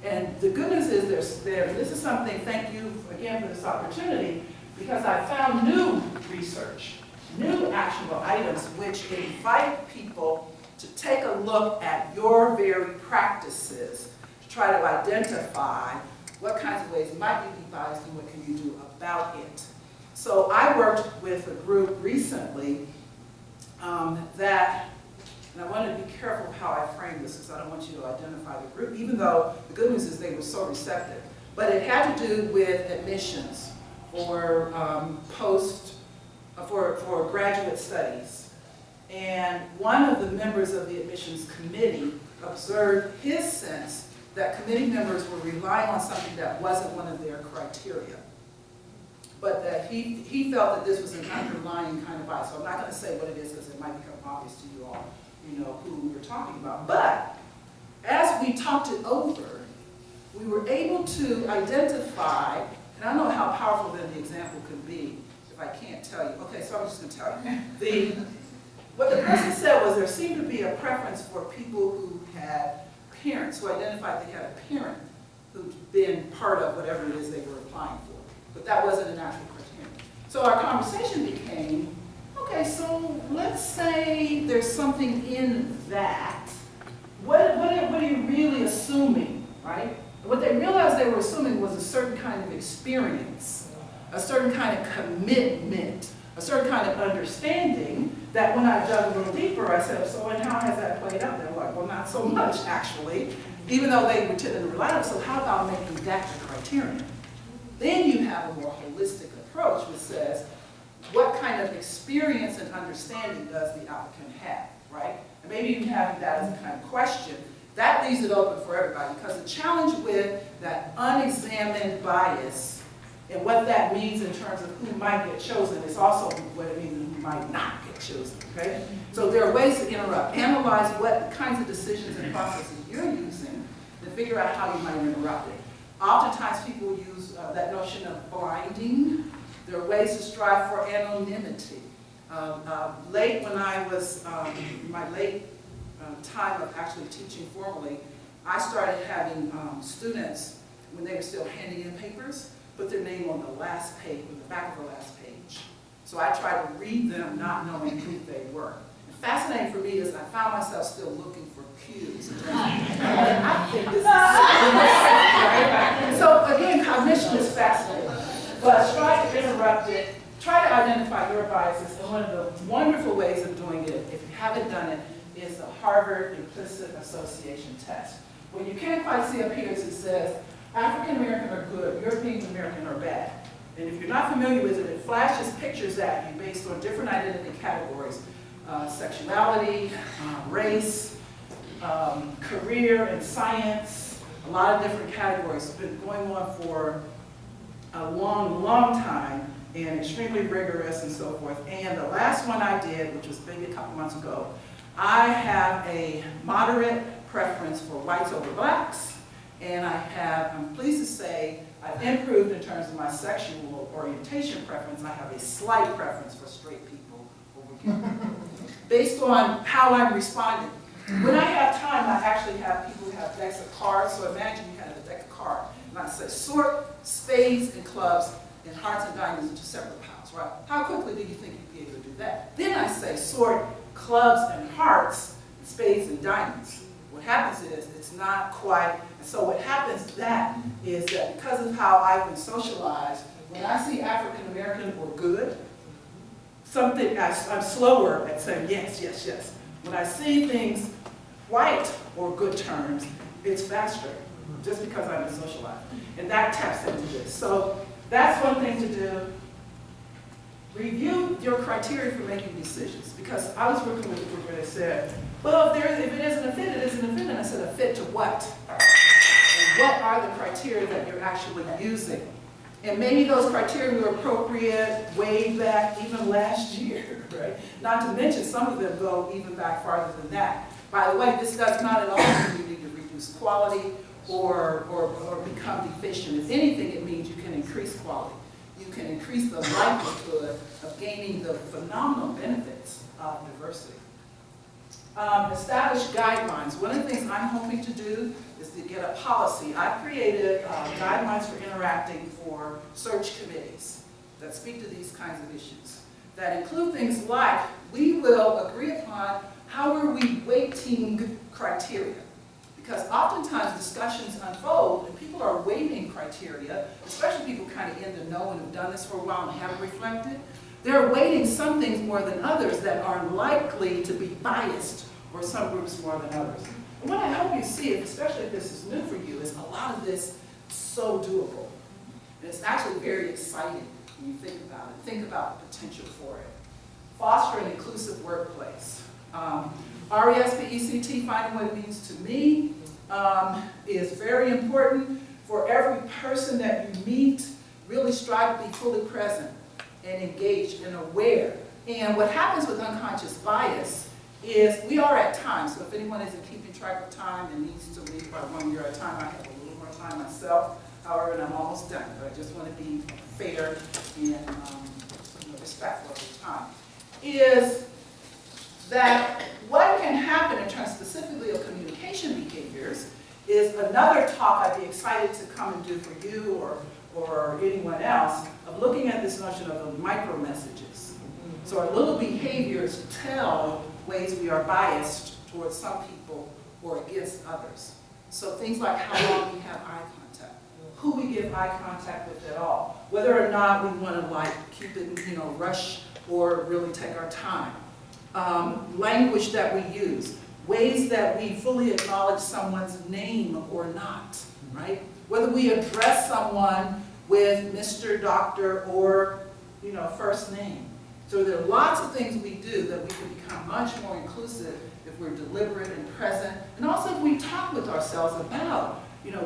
S1: And the good news is this is something, thank you again for this opportunity, because I found new research, new actionable items which invite people to take a look at your very practices to try to identify what kinds of ways might you be biased and what can you do about it. So I worked with a group recently and I want to be careful of how I frame this because I don't want you to identify the group, even though the good news is they were so receptive. But it had to do with admissions for for graduate studies. And one of the members of the admissions committee observed his sense that committee members were relying on something that wasn't one of their criteria. But that he felt that this was an underlying kind of bias. So I'm not going to say what it is because it might become obvious to you all, who we're talking about. But as we talked it over, we were able to identify, and I don't know how powerful then the example could be if I can't tell you. Okay, so I'm just going to tell you. What the person said was there seemed to be a preference for people who had parents, who identified they had a parent who'd been part of whatever it is they were applying for. But that wasn't an actual criterion. So our conversation became, okay, so let's say there's something in that. What are you really assuming, right? What they realized they were assuming was a certain kind of experience, a certain kind of commitment, a certain kind of understanding that when I dug a little deeper, I said, so and how has that played out? They were like, well, not so much, actually, even though they were tending to rely on it. So how about making that the criterion? Then you have a more holistic approach which says, what kind of experience and understanding does the applicant have, right? And maybe you have that as a kind of question. That leaves it open for everybody, because the challenge with that unexamined bias and what that means in terms of who might get chosen is also what it means who might not get chosen, okay? So there are ways to interrupt. Analyze what kinds of decisions and processes you're using to figure out how you might interrupt it. Oftentimes people use that notion of blinding. There are ways to strive for anonymity. Late when I was, my late time of actually teaching formally, I started having students, when they were still handing in papers, put their name on the last page, on the back of the last page. So I tried to read them not knowing who they were. And fascinating for me is I found myself still looking for cues. And I think this is right? So again, cognition is fascinating. But try to interrupt it, try to identify your biases, and one of the wonderful ways of doing it, if you haven't done it, is the Harvard Implicit Association Test. When you can't quite see up here, it says, African American are good, European American are bad. And if you're not familiar with it, it flashes pictures at you based on different identity categories. Sexuality, race, career and science, a lot of different categories. It's been going on for a long, long time and extremely rigorous and so forth. And the last one I did, which was maybe a couple months ago, I have a moderate preference for whites over blacks, and I'm pleased to say, I've improved in terms of my sexual orientation preference. I have a slight preference for straight people over gay people, based on how I'm responding. When I have time, I actually have people who have decks of cards, so imagine you have a deck of cards, and I say sort spades and clubs and hearts and diamonds into separate piles, right? How quickly do you think you'd be able to do that? Then I say sort clubs and hearts, spades and diamonds. What happens is it's not quite, and so what happens is that because of how I've been socialized, when I see African American or good, I'm slower at saying yes, yes, yes. When I see things white or good terms, it's faster, just because I've been socialized. And that taps into this. So that's one thing to do. Review your criteria for making decisions, because I was working with a group where they said, well, if it isn't a fit, it isn't a fit. And I said, a fit to what? And what are the criteria that you're actually using? And maybe those criteria were appropriate way back even last year, right? Not to mention some of them go even back farther than that. By the way, this does not at all mean you need to reduce quality or become deficient. If anything, it means you can increase quality. You can increase the likelihood of gaining the phenomenal benefits of diversity. Establish guidelines. One of the things I'm hoping to do is to get a policy. I've created guidelines for interacting for search committees that speak to these kinds of issues, that include things like, we will agree upon how are we weighting criteria. Because oftentimes discussions unfold and people are weighting criteria, especially people kind of in the know and have done this for a while and haven't reflected. They're weighting some things more than others that are likely to be biased, or some groups more than others. And what I hope you see, especially if this is new for you, is a lot of this so doable. And it's actually very exciting when you think about it. Think about the potential for it. Foster an inclusive workplace. RESPECT, finding what it means to me, is very important. For every person that you meet, really strive to be fully present and engaged and aware. And what happens with unconscious bias is we are at times, so if anyone isn't keeping track of time and needs to leave by 1 year at a time, I have a little more time myself, however, and I'm almost done, but I just want to be fair and respectful of your time, is that what can happen in terms specifically of communication behaviors is another talk I'd be excited to come and do for you or anyone else, of looking at this notion of the micro messages. So our little behaviors tell ways we are biased towards some people or against others. So things like how long we have eye contact, who we give eye contact with at all, whether or not we want to keep it, rush or really take our time. Language that we use, ways that we fully acknowledge someone's name or not, right? Whether we address someone with Mr., Doctor, or first name. So there are lots of things we do that we can become much more inclusive if we're deliberate and present, and also if we talk with ourselves about,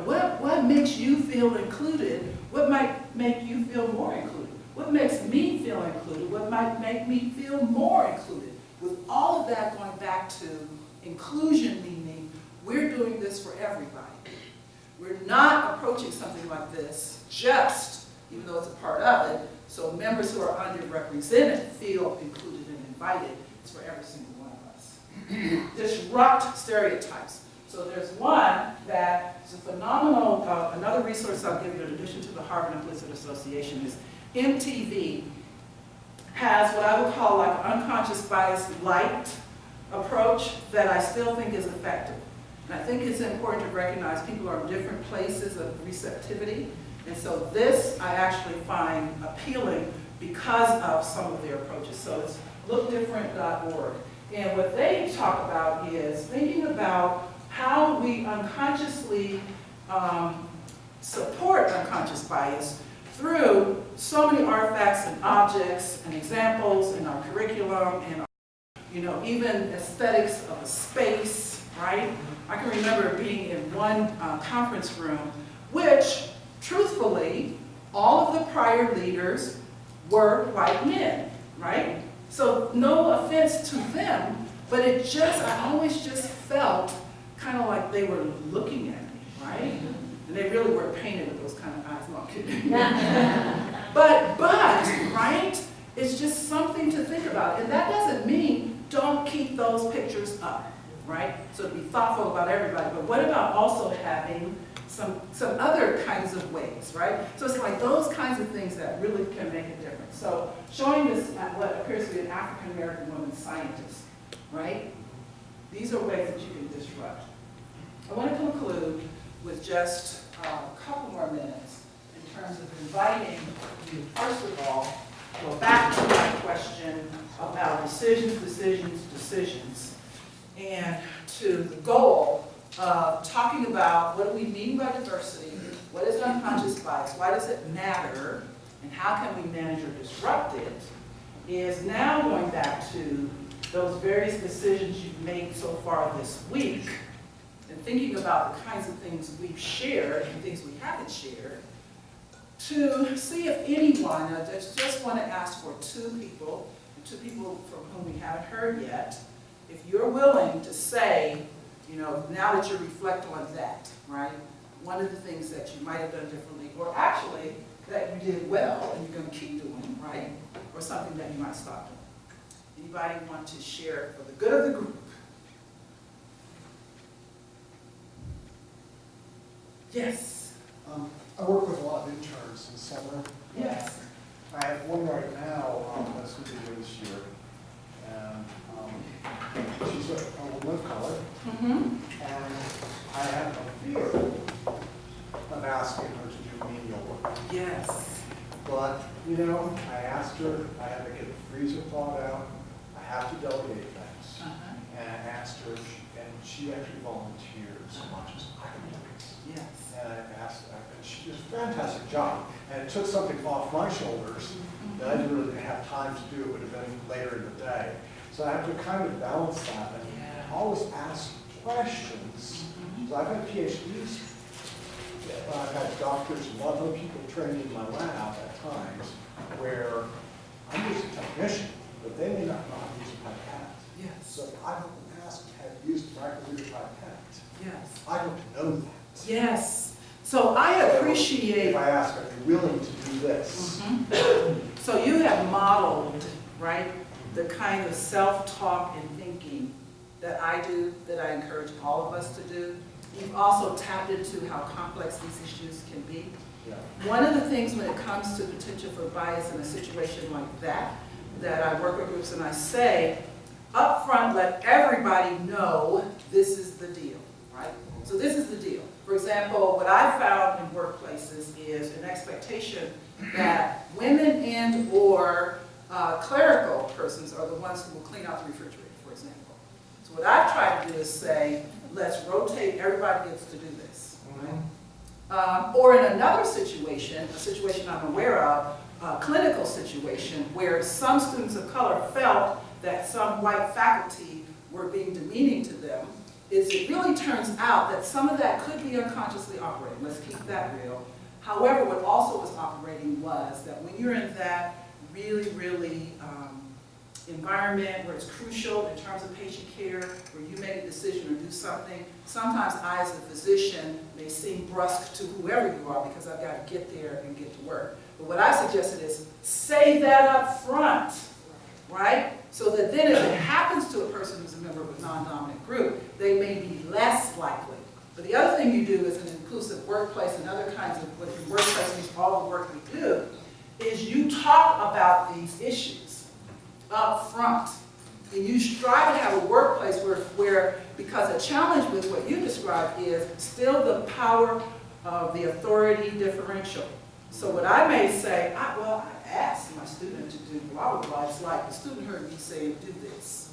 S1: what makes you feel included, what might make you feel more included, what makes me feel included, what might make me feel more included. With all of that going back to inclusion, meaning we're doing this for everybody. We're not approaching something like this even though it's a part of it, so members who are underrepresented feel included and invited. It's for every single one of us. Disrupt stereotypes. So there's one that is a phenomenal, another resource I'll give you in addition to the Harvard Implicit Association is MTV has what I would call like an unconscious bias light approach that I still think is effective. And I think it's important to recognize people are in different places of receptivity. And so this I actually find appealing because of some of their approaches. So it's lookdifferent.org. And what they talk about is thinking about how we unconsciously support unconscious bias through so many artifacts and objects and examples in our curriculum and, even aesthetics of a space, right? I can remember being in one conference room, which, truthfully, all of the prior leaders were white men, right? So no offense to them, but I always just felt kind of like they were looking at me, right? And they really weren't painted with those kind of eyes, no, I'm kidding. but, right? It's just something to think about. And that doesn't mean don't keep those pictures up, right? So to be thoughtful about everybody, but what about also having some other kinds of ways, right? So it's like those kinds of things that really can make a difference. So showing this at what appears to be an African-American woman scientist, right? These are ways that you can disrupt. I want to conclude with just a couple more minutes in terms of inviting you, first of all, go back to my question about decisions, and to the goal of talking about what do we mean by diversity, what is unconscious bias, why does it matter, and how can we manage or disrupt it, is now going back to those various decisions you've made so far this week, and thinking about the kinds of things we've shared and things we haven't shared, to see if anyone, I just want to ask for two people from whom we haven't heard yet, if you're willing to say, now that you reflect on that, right? One of the things that you might have done differently, or actually that you did well and you're going to keep doing, right? Or something that you might stop doing. Anybody want to share for the good of the group? Yes.
S10: I work with a lot of interns in summer.
S1: Yes.
S10: I have one right now that's going to be here this year. And she's a woman of color. And I have a fear of asking her to do menial work.
S1: Yes.
S10: But, I asked her, I had to get the freezer thawed out. I have to delegate things. And I asked her, and she actually volunteered as much as I can do it.
S1: Yes.
S10: And I asked, and she did a fantastic job. And it took something off my shoulders that I didn't really have time to do. It would have been later in the day. So I have to kind of balance that and always ask questions. So I've had PhDs, I've had doctors, and a lot of other people trained in my lab at times where I'm just a technician, but they may not know how to use a pipette.
S1: Yes.
S10: So if I don't ask, have you used a microliter pipette?
S1: Yes.
S10: I don't know that.
S1: Yes. So I appreciate.
S10: If I ask, are you willing to do this?
S1: So you have modeled, right, the kind of self-talk and thinking that I do, that I encourage all of us to do. You've also tapped into how complex these issues can be.
S10: Yeah.
S1: One of the things when it comes to potential for bias in a situation like that I work with groups and I say, up front, let everybody know this is the deal, right? So this is the deal. For example, what I've found in workplaces is an expectation that women and or clerical persons are the ones who will clean out the refrigerator, for example. So what I've tried to do is say, let's rotate, everybody gets to do this. Right? Or in another situation, a situation I'm aware of, a clinical situation where some students of color felt that some white faculty were being demeaning to them, is it really turns out that some of that could be unconsciously operating. Let's keep that real. However, what also was operating was that when you're in that really environment where it's crucial in terms of patient care, where you make a decision or do something, sometimes I as a physician may seem brusque to whoever you are because I've got to get there and get to work. But what I suggested is say that up front, right? So that then if it happens to a person who's a member of a non-dominant group, they may be less likely. But the other thing you do is an inclusive workplace and other kinds of, what your workplace means all the work we do, is you talk about these issues, up front. And you strive to have a workplace where, because a challenge with what you described is still the power of the authority differential. So what I may say, I asked my student to do blah, blah, blah. It's like the student heard me say, do this,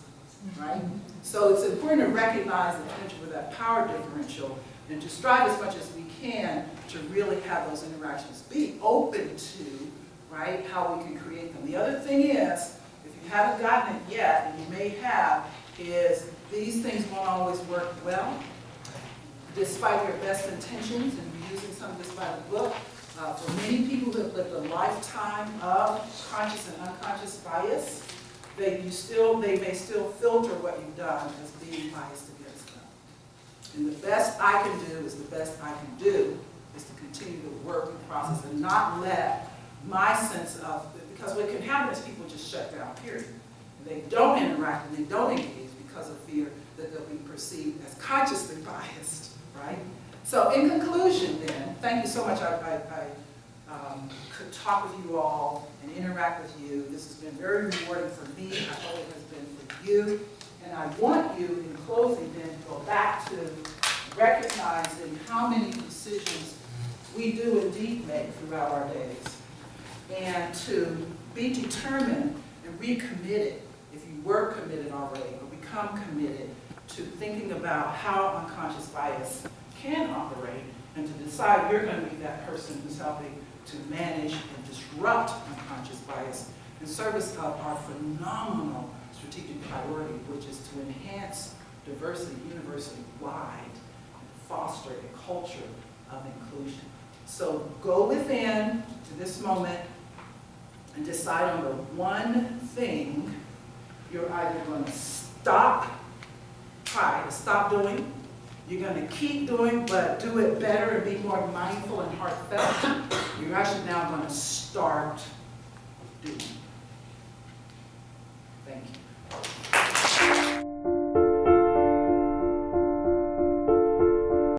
S1: right? So it's important to recognize the potential for that power differential and to strive as much as we can to really have those interactions. Be open to, right, how we can create them. The other thing is, if you haven't gotten it yet, and you may have, is these things won't always work well, despite your best intentions, and we're using some of this by the book. For many people who have lived a lifetime of conscious and unconscious bias, they may still filter what you've done as being biased against them. And the best I can do is the best I can do is to continue to work the process and not let my sense of, because what can happen is people just shut down, period. And they don't interact and they don't engage because of fear that they'll be perceived as consciously biased, right? So in conclusion then, thank you so much. I could talk with you all and interact with you. This has been very rewarding for me. I hope it has been for you. And I want you, in closing then, to go back to recognizing how many decisions we do indeed make throughout our days. And to be determined and recommitted, if you were committed already, or become committed to thinking about how unconscious bias can operate, and to decide you're going to be that person who's helping to manage and disrupt unconscious bias in service of our phenomenal strategic priority, which is to enhance diversity university-wide and foster a culture of inclusion. So go within to this moment and decide on the one thing you're either going to try to stop doing, you're going to keep doing, but do it better and be more mindful and heartfelt. You're actually now going to start doing. Thank you.